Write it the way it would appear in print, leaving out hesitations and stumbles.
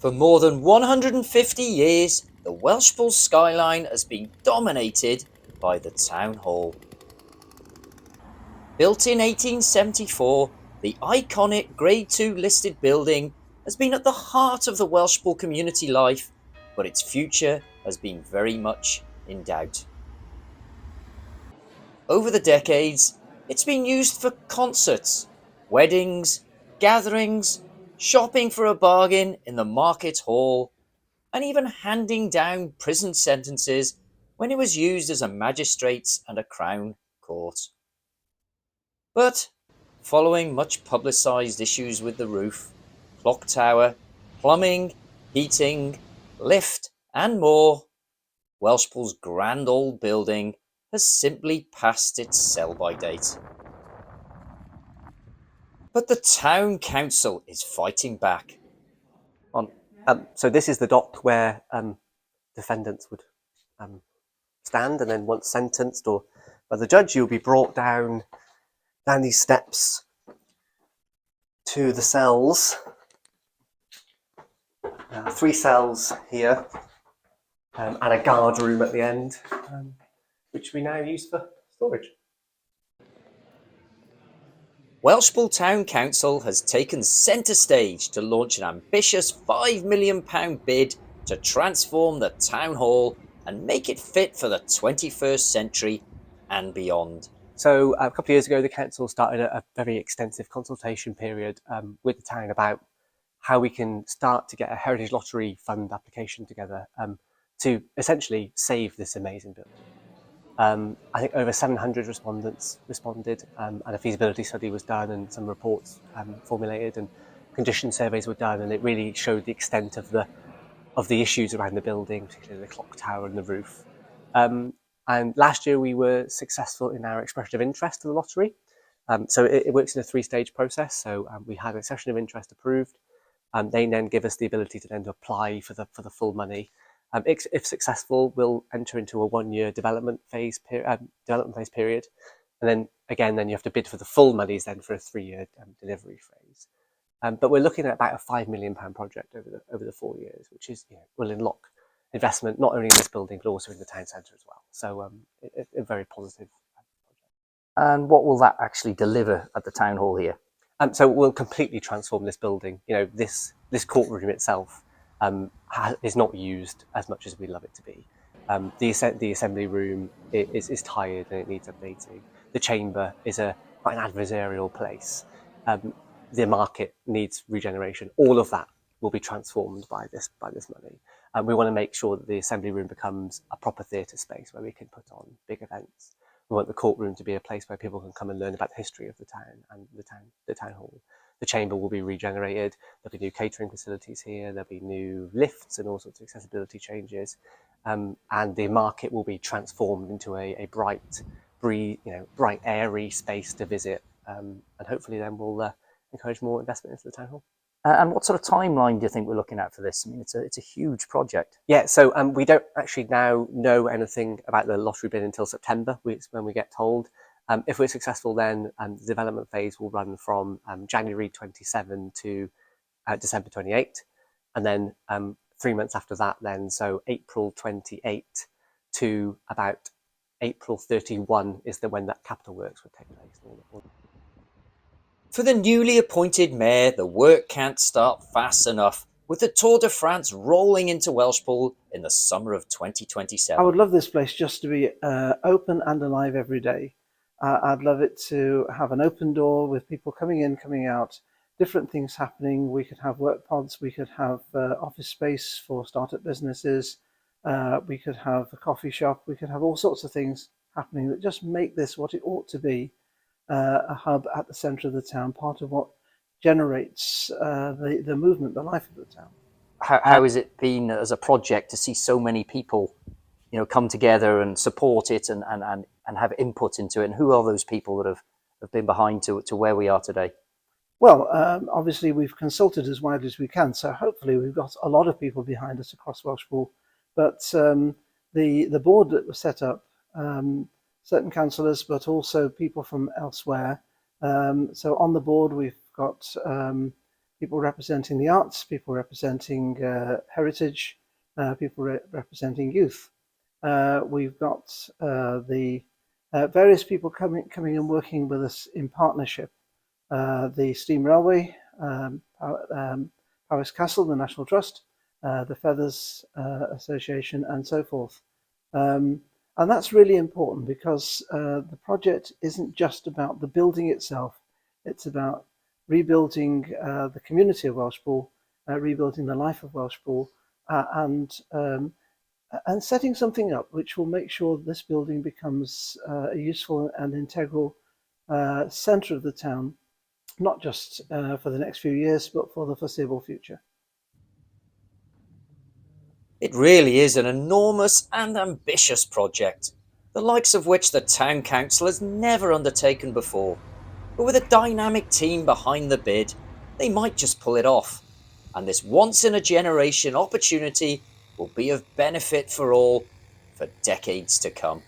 For more than 150 years, the Welshpool skyline has been dominated by the town hall. Built in 1874, the iconic Grade 2 listed building has been at the heart of the Welshpool community life, but its future has been very much in doubt. Over the decades, it's been used for concerts, weddings, gatherings, shopping for a bargain in the market hall, and even handing down prison sentences when it was used as a magistrates' and a crown court. But following much publicised issues with the roof, clock tower, plumbing, heating, lift, and more, Welshpool's grand old building has simply passed its sell-by date. But the town council is fighting back. So this is the dock where defendants would stand, and then once sentenced or by the judge, you'll be brought down these steps to the cells. 3 cells here, and a guard room at the end, which we now use for storage. Welshpool Town Council has taken centre stage to launch an ambitious £5 million bid to transform the town hall and make it fit for the 21st century and beyond. So a couple of years ago, the council started a very extensive consultation period with the town about how we can start to get a Heritage Lottery Fund application together to essentially save this amazing building. I think over 700 respondents responded, and a feasibility study was done, and some reports formulated, and condition surveys were done, and it really showed the extent of the issues around the building, particularly the clock tower and the roof. And last year we were successful in our expression of interest to the lottery. So it works in a 3-stage process. So we had a session of interest approved. They then give us the ability to then apply for the full money. If successful, we'll enter into a 1-year development phase period, and then again, you have to bid for the full monies then for a 3-year delivery phase. But we're looking at about a £5 million project over the 4 years, which is will unlock investment not only in this building but also in the town centre as well. So a very positive project. And what will that actually deliver at the town hall here? So we'll completely transform this building. This courtroom itself is not used as much as we love it to be. The assembly room is tired and it needs updating. The chamber is quite an adversarial place. The market needs regeneration. All of that will be transformed by this money. We want to make sure that the assembly room becomes a proper theatre space where we can put on big events. We want the courtroom to be a place where people can come and learn about the history of the town and the town hall. The chamber will be regenerated. There'll be new catering facilities here. There'll be new lifts and all sorts of accessibility changes. And the market will be transformed into a bright, airy space to visit. And hopefully then we'll encourage more investment into the town hall. And what sort of timeline do you think we're looking at for this? I mean, it's a huge project. Yeah, so we don't actually now know anything about the lottery bid until September, when we get told. If we're successful, then the development phase will run from January 27 to December 28, and then 3 months after that, then so April 28 to about April 31 is when that capital works would take place. For the newly appointed mayor, the work can't start fast enough, with the Tour de France rolling into Welshpool in the summer of 2027. I would love this place just to be open and alive every day. I'd love it to have an open door with people coming in, coming out, different things happening. We could have work pods, we could have office space for startup businesses, we could have a coffee shop, we could have all sorts of things happening that just make this what it ought to be. A hub at the centre of the town, part of what generates the movement, the life of the town. How has it been as a project to see so many people, come together and support it and have input into it? And who are those people that have been behind to where we are today? Well, obviously we've consulted as widely as we can, so hopefully we've got a lot of people behind us across Welshpool. But the board that was set up, certain councillors, but also people from elsewhere. So on the board, we've got people representing the arts, people representing heritage, people representing youth. We've got the various people coming and working with us in partnership. The Steam Railway, Powys Castle, the National Trust, the Feathers Association, and so forth. And that's really important because the project isn't just about the building itself, it's about rebuilding the community of Welshpool, rebuilding the life of Welshpool, and setting something up which will make sure this building becomes a useful and integral centre of the town, not just for the next few years, but for the foreseeable future. It really is an enormous and ambitious project, the likes of which the Town Council has never undertaken before. But with a dynamic team behind the bid, they might just pull it off. And this once-in-a-generation opportunity will be of benefit for all for decades to come.